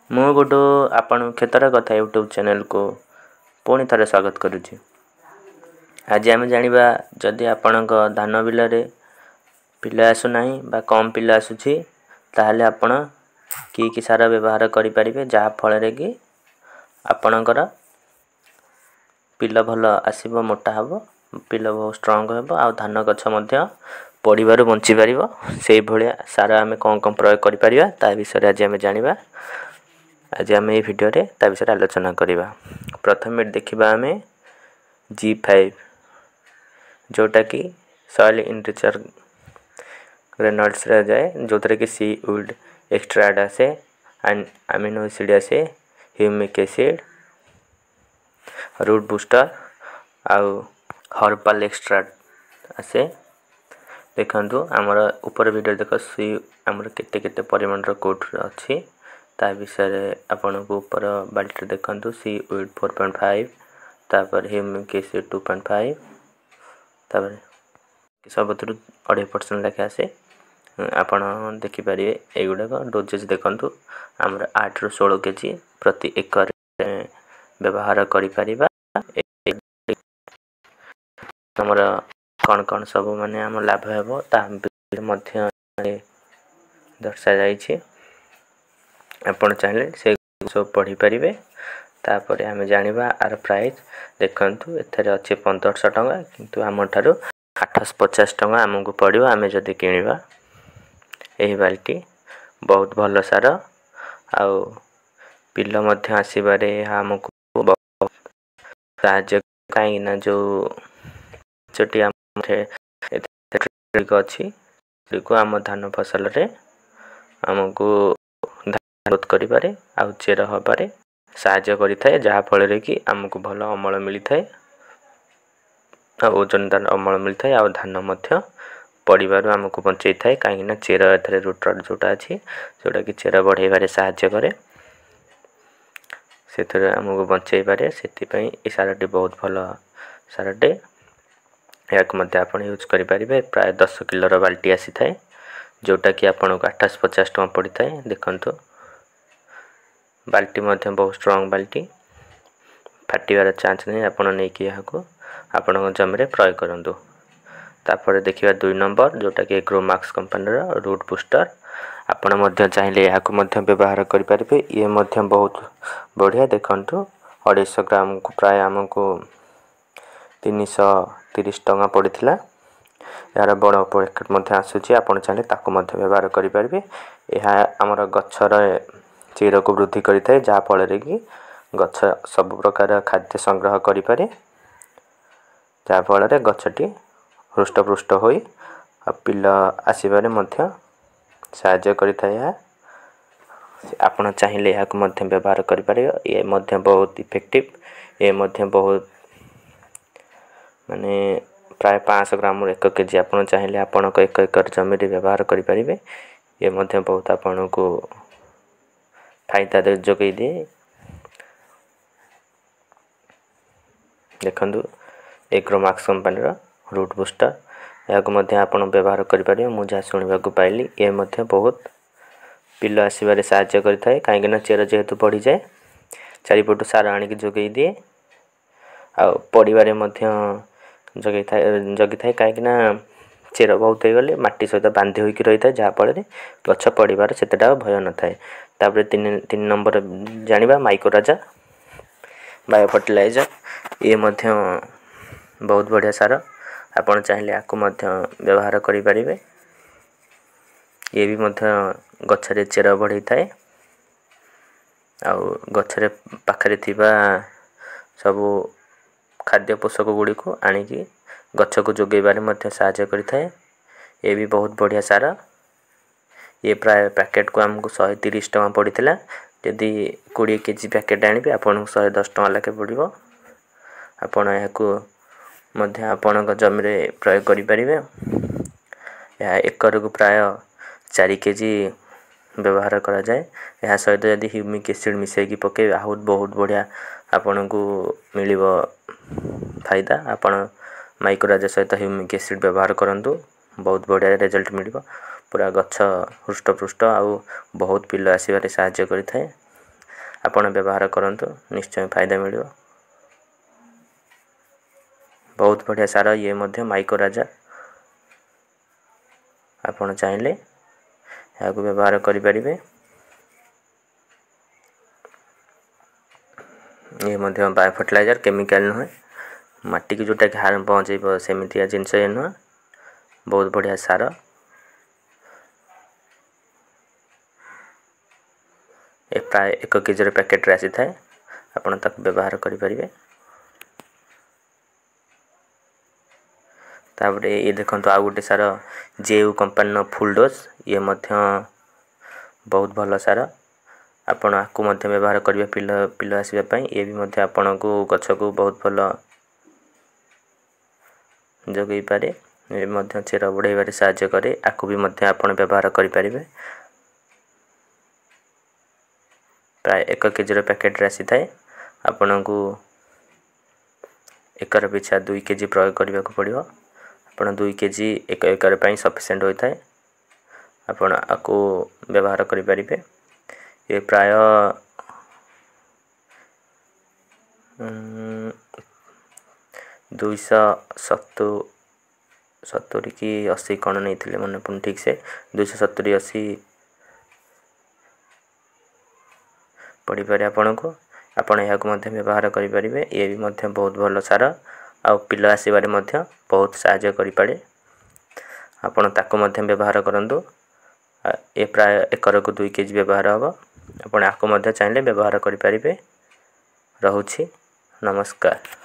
ମୁଁ ଗୁଡୁ ଆପଣ କ୍ଷେତ୍ର କଥା ୟୁଟ୍ୟୁବ୍ ଚ୍ୟାନେଲକୁ ପୁଣି ଥରେ ସ୍ୱାଗତ କରୁଛି। ଆଜି ଆମେ ଜାଣିବା ଯଦି ଆପଣଙ୍କ ଧାନ ବିଲରେ ପିଲା ଆସୁନାହିଁ ବା କମ୍ ପିଲା ଆସୁଛି ତାହେଲେ ଆପଣ କି ସାର ବ୍ୟବହାର କରିପାରିବେ, ଯାହା ଫଳରେ କି ଆପଣଙ୍କର ପିଲ ଭଲ ଆସିବ, ମୋଟା ହେବ, ପିଲ ବହୁତ ଷ୍ଟ୍ରଙ୍ଗ ହେବ ଆଉ ଧାନ ଗଛ ମଧ୍ୟ ପଡ଼ିବାରୁ ବଞ୍ଚିପାରିବ। ସେଇଭଳିଆ ସାର ଆମେ କ'ଣ ପ୍ରୟୋଗ କରିପାରିବା ତା ବିଷୟରେ ଆଜି ଆମେ ଜାଣିବା। ଆଜି ଆମେ ଏହି ଭିଡ଼ିଓରେ ତା ବିଷୟରେ ଆଲୋଚନା କରିବା। ପ୍ରଥମେ ଦେଖିବା ଆମେ G5 ଯେଉଁଟାକି ସଏଲ୍ ଇନରିଚର୍ ଗ୍ରେନଲ୍ସରେ ଯାଏ, ଯେଉଁଥିରେ କି ସି ଉଇଡ୍ ଏକ୍ସଟ୍ରାକ୍ଟ ଆସେ, ଆମିନୋ ଏସିଡ୍ ଆସେ, ହ୍ୟୁମିକ୍ ଏସିଡ୍, ରୁଟ୍ ବୁଷ୍ଟର ଆଉ ହର୍ବାଲ୍ ଏକ୍ସଟ୍ରାକ୍ଟ ଆସେ। ଦେଖନ୍ତୁ ଆମର ଉପର ଭିଡ଼ିଓ ଦେଖ, ସି ଆମର କେତେ କେତେ ପରିମାଣର କୋଉଠି ଅଛି ତା ବିଷୟରେ ଆପଣଙ୍କୁ ଉପର ବାଲ୍ଟିରେ ଦେଖନ୍ତୁ। ସି ଉଇଡ୍ 4.5, ତାପରେ ହ୍ୟୁମିକ୍ ଏସିଡ୍ 2.5, ତାପରେ ସବୁଥିରୁ 2.5% ଲେଖା ଆସେ। ଆପଣ ଦେଖିପାରିବେ ଏଇଗୁଡ଼ାକ ଡୋଜେଜ୍ ଦେଖନ୍ତୁ। ଆମର 8ରୁ 16 କେଜି ପ୍ରତି ଏକରରେ ବ୍ୟବହାର କରିପାରିବା। ଆମର କ'ଣ ସବୁ ମାନେ ଆମ ଲାଭ ହେବ ତାହା ମଧ୍ୟ ଦର୍ଶାଯାଇଛି। ଆପଣ ଚାହିଁଲେ ସେ ସବୁ ପଢ଼ିପାରିବେ। ତାପରେ ଆମେ ଜାଣିବା ଆର ପ୍ରାଇସ୍। ଦେଖନ୍ତୁ ଏଥିରେ ଅଛି 1500 ଟଙ୍କା, କିନ୍ତୁ ଆମଠାରୁ 850 ଟଙ୍କା ଆମକୁ ପଡ଼ିବ ଆମେ ଯଦି କିଣିବା ଏହି ବାଲ୍ଟି। ବହୁତ ଭଲ ସାର ଆଉ ପିଲ ମଧ୍ୟ ଆସିବାରେ ଏହା ଆମକୁ ସାହାଯ୍ୟ, କାହିଁକିନା ଯେଉଁ ସେଠି ଅଛି ଆମ ଧାନ ଫସଲରେ ଆମକୁ ଗ୍ରୋଥ୍ କରିବାରେ ଆଉ ଚେର ହେବାରେ ସାହାଯ୍ୟ କରିଥାଏ, ଯାହାଫଳରେ କି ଆମକୁ ଭଲ ଅମଳ ମିଳିଥାଏ ଆଉ ଓଜନଦାର ଅମଳ ମିଳିଥାଏ ଆଉ ଧାନ ମଧ୍ୟ ପଡ଼ିବାରୁ ଆମକୁ ବଞ୍ଚେଇଥାଏ। କାହିଁକିନା ଚେର ଏଥିରେ ରୁଟ୍ରଟ୍ ଯେଉଁଟା ଅଛି, ଯେଉଁଟାକି ଚେର ବଢ଼େଇବାରେ ସାହାଯ୍ୟ କରେ, ସେଥିରେ ଆମକୁ ବଞ୍ଚେଇପାରେ। ସେଥିପାଇଁ ଏ ସାରଟି ବହୁତ ଭଲ ସାରଟେ। ଏହାକୁ ମଧ୍ୟ ଆପଣ ୟୁଜ୍ କରିପାରିବେ। ପ୍ରାୟ 10 କିଲୋର ବାଲ୍ଟି ଆସିଥାଏ, ଯେଉଁଟାକି ଆପଣଙ୍କୁ 850 ଟଙ୍କା ପଡ଼ିଥାଏ। ଦେଖନ୍ତୁ ବାଲ୍ଟି ମଧ୍ୟ ବହୁତ ଷ୍ଟ୍ରଙ୍ଗ ବାଲ୍ଟି, ଫାଟିବାର ଚାନ୍ସ ନାହିଁ। ଆପଣ ନେଇକି ଏହାକୁ ଆପଣଙ୍କ ଜମିରେ ପ୍ରୟୋଗ କରନ୍ତୁ। ତାପରେ ଦେଖିବା 2 ନମ୍ବର, ଯେଉଁଟାକି ଏଗ୍ରୋମାକ୍ସ କମ୍ପାନୀର ରୁଟ୍ ବୁଷ୍ଟର। ଆପଣ ମଧ୍ୟ ଚାହିଁଲେ ଏହାକୁ ମଧ୍ୟ ବ୍ୟବହାର କରିପାରିବେ। ଇଏ ମଧ୍ୟ ବହୁତ ବଢ଼ିଆ। ଦେଖନ୍ତୁ 250 ଗ୍ରାମକୁ ପ୍ରାୟ ଆମକୁ 330 ଟଙ୍କା ପଡ଼ିଥିଲା। ଏହାର ବଡ଼ ପ୍ୟାକେଟ୍ ମଧ୍ୟ ଆସୁଛି, ଆପଣ ଚାହିଁଲେ ତାକୁ ମଧ୍ୟ ବ୍ୟବହାର କରିପାରିବେ। ଏହା ଆମର ଗଛର ଚେରକୁ ବୃଦ୍ଧି କରିଥାଏ, ଯାହାଫଳରେ କି ଗଛ ସବୁ ପ୍ରକାର ଖାଦ୍ୟ ସଂଗ୍ରହ କରିପାରେ, ଯାହାଫଳରେ ଗଛଟି ହୃଷ୍ଟପୃଷ୍ଟ ହୋଇ ପିଲ ଆସିବାରେ ମଧ୍ୟ ସାହାଯ୍ୟ କରିଥାଏ। ଏହା ଆପଣ ଚାହିଁଲେ ଏହାକୁ ମଧ୍ୟ ବ୍ୟବହାର କରିପାରିବେ। ଏ ମଧ୍ୟ ବହୁତ ଇଫେକ୍ଟିଭ୍। ଏ ମଧ୍ୟ ବହୁତ ମାନେ ପ୍ରାୟ 500 ଗ୍ରାମରୁ 1 କେଜି ଆପଣ ଚାହିଁଲେ ଆପଣଙ୍କ 1 ଏକର ଜମିରେ ବ୍ୟବହାର କରିପାରିବେ। ଏ ମଧ୍ୟ ବହୁତ ଆପଣଙ୍କୁ ଫାଇଦା ଯୋଗାଇ ଦିଏ। ଦେଖନ୍ତୁ ଏଗ୍ରୋମାକ୍ସ କମ୍ପାନୀର ରୁଟ୍ ବୁଷ୍ଟର, ଏହାକୁ ମଧ୍ୟ ଆପଣ ବ୍ୟବହାର କରିପାରିବେ। ମୁଁ ଯାହା ଶୁଣିବାକୁ ପାଇଲି, ଏ ମଧ୍ୟ ବହୁତ ପିଲ ଆସିବାରେ ସାହାଯ୍ୟ କରିଥାଏ, କାହିଁକିନା ଚେର ଯେହେତୁ ବଢ଼ିଯାଏ, ଚାରିପଟୁ ସାର ଆଣିକି ଯୋଗାଇ ଦିଏ ଆଉ ପଡ଼ିବାରେ ମଧ୍ୟ ଜଗିଥାଏ, କାହିଁକିନା ଚେର ବହୁତ ହେଇଗଲେ ମାଟି ସହିତ ବାନ୍ଧି ହୋଇକି ରହିଥାଏ, ଯାହାଫଳରେ ଗଛ ପଡ଼ିବାର ସେତେଟା ଭୟ ନଥାଏ। ତାପରେ 3 ନମ୍ବର ଜାଣିବା ମାଇକ୍ରୋରାଜା ବାୟୋ ଫର୍ଟିଲାଇଜର୍। ଇଏ ମଧ୍ୟ ବହୁତ ବଢ଼ିଆ ସାର, ଆପଣ ଚାହିଁଲେ ଆକୁ ମଧ୍ୟ ବ୍ୟବହାର କରିପାରିବେ। ଇଏ ବି ମଧ୍ୟ ଗଛରେ ଚେର ବଢ଼େଇଥାଏ ଆଉ ଗଛରେ ପାଖରେ ଥିବା ସବୁ ଖାଦ୍ୟ ପୋଷକ ଗୁଡ଼ିକୁ ଆଣିକି ଗଛକୁ ଯୋଗାଇବାରେ ମଧ୍ୟ ସାହାଯ୍ୟ କରିଥାଏ। ଏ ବି ବହୁତ ବଢ଼ିଆ ସାର। ଏ ପ୍ରାୟ ପ୍ୟାକେଟ୍କୁ ଆମକୁ 130 ଟଙ୍କା ପଡ଼ିଥିଲା। ଯଦି 20 କେଜି ପ୍ୟାକେଟ୍ ଆଣିବେ ଆପଣଙ୍କୁ 110 ଟଙ୍କା ଲେଖାଏଁ ପଡ଼ିବ। ଆପଣ ଏହାକୁ ମଧ୍ୟ ଆପଣଙ୍କ ଜମିରେ ପ୍ରୟୋଗ କରିପାରିବେ। ଏହା ଏକରକୁ ପ୍ରାୟ 4 କେଜି ବ୍ୟବହାର କରାଯାଏ। ଏହା ସହିତ ଯଦି ହ୍ୟୁମିକ୍ ଏସିଡ୍ ମିଶାଇକି ପକାଇବେ ଆହୁରି ବହୁତ ବଢ଼ିଆ ଆପଣଙ୍କୁ ମିଳିବ ଫାଇଦା। ଆପଣ ମାଇକ୍ରୋରାଜା ସହିତ ହ୍ୟୁମିକ୍ ଏସିଡ୍ ବ୍ୟବହାର କରନ୍ତୁ, ବହୁତ ବଢ଼ିଆ ରେଜଲ୍ଟ ମିଳିବ। ପୁରା ଗଛ ହୃଷ୍ଟପୃଷ୍ଟ ଆଉ ବହୁତ ପିଲ ଆସିବାରେ ସାହାଯ୍ୟ କରିଥାଏ। ଆପଣ ବ୍ୟବହାର କରନ୍ତୁ, ନିଶ୍ଚୟ ଫାଇଦା ମିଳିବ। ବହୁତ ବଢ଼ିଆ ସାର ଇଏ ମଧ୍ୟ ମାଇକୋରାଜା। ଆପଣ ଚାହିଁଲେ ଏହାକୁ ବ୍ୟବହାର କରିପାରିବେ। ଇଏ ମଧ୍ୟ ବାୟୋ ଫର୍ଟିଲାଇଜର, କେମିକାଲ ନୁହେଁ, ମାଟିକୁ ଯେଉଁଟାକି ହାର୍ମ ପହଞ୍ଚେଇବ ସେମିତିଆ ଜିନିଷ ଇଏ ନୁହେଁ। ବହୁତ ବଢ଼ିଆ ସାର। ଏ ପ୍ରାୟ 1 କେଜିର ପ୍ୟାକେଟ୍ରେ ଆସିଥାଏ, ଆପଣ ତାକୁ ବ୍ୟବହାର କରିପାରିବେ। ତାପରେ ଇଏ ଦେଖନ୍ତୁ ଆଉ ଗୋଟେ ସାର ଜେୟୁ କମ୍ପାନୀର ଫୁଲ୍ ଡୋଜ୍, ଇଏ ମଧ୍ୟ ବହୁତ ଭଲ ସାର। ଆପଣ ଆକୁ ମଧ୍ୟ ବ୍ୟବହାର କରିବେ ପିଲ ଆସିବା ପାଇଁ। ଇଏ ବି ମଧ୍ୟ ଆପଣଙ୍କୁ ଗଛକୁ ବହୁତ ଭଲ ଯୋଗାଇ ପାରେ। ଏ ମଧ୍ୟ ଚେର ବଢ଼ାଇବାରେ ସାହାଯ୍ୟ କରେ। ଆକୁ ବି ମଧ୍ୟ ଆପଣ ବ୍ୟବହାର କରିପାରିବେ। ପ୍ରାୟ 1 କେଜିର ପ୍ୟାକେଟ୍ରେ ଆସିଥାଏ। ଆପଣଙ୍କୁ ଏକର ପିଛା 2 କେଜି ପ୍ରୟୋଗ କରିବାକୁ ପଡ଼ିବ। ଆପଣ 2 କେଜି 1 ଏକର ପାଇଁ ସଫିସିଏଣ୍ଟ ହୋଇଥାଏ। ଆପଣ ଆକୁ ବ୍ୟବହାର କରିପାରିବେ। ଏ ପ୍ରାୟ 270 କି 80 କ'ଣ ନେଇଥିଲେ ମନେ ପଡ଼ୁନି ଠିକ୍ ସେ, 270-80 ପଡ଼ିପାରେ ଆପଣଙ୍କୁ। ଆପଣ ଏହାକୁ ମଧ୍ୟ ବ୍ୟବହାର କରିପାରିବେ। ଇଏ ବି ମଧ୍ୟ ବହୁତ ଭଲ ସାର, ଆଉ ପିଲ ଆସିବାରେ ମଧ୍ୟ ବହୁତ ସାହାଯ୍ୟ କରିପାରେ। ଆପଣ ତାକୁ ମଧ୍ୟ ବ୍ୟବହାର କରନ୍ତୁ। ଏ ପ୍ରାୟ ଏକରକୁ 2 କେଜି ବ୍ୟବହାର ହେବ। ଆପଣ ଆକୁ ମଧ୍ୟ ଚାହିଁଲେ ବ୍ୟବହାର କରିପାରିବେ। ରହୁଛି, ନମସ୍କାର।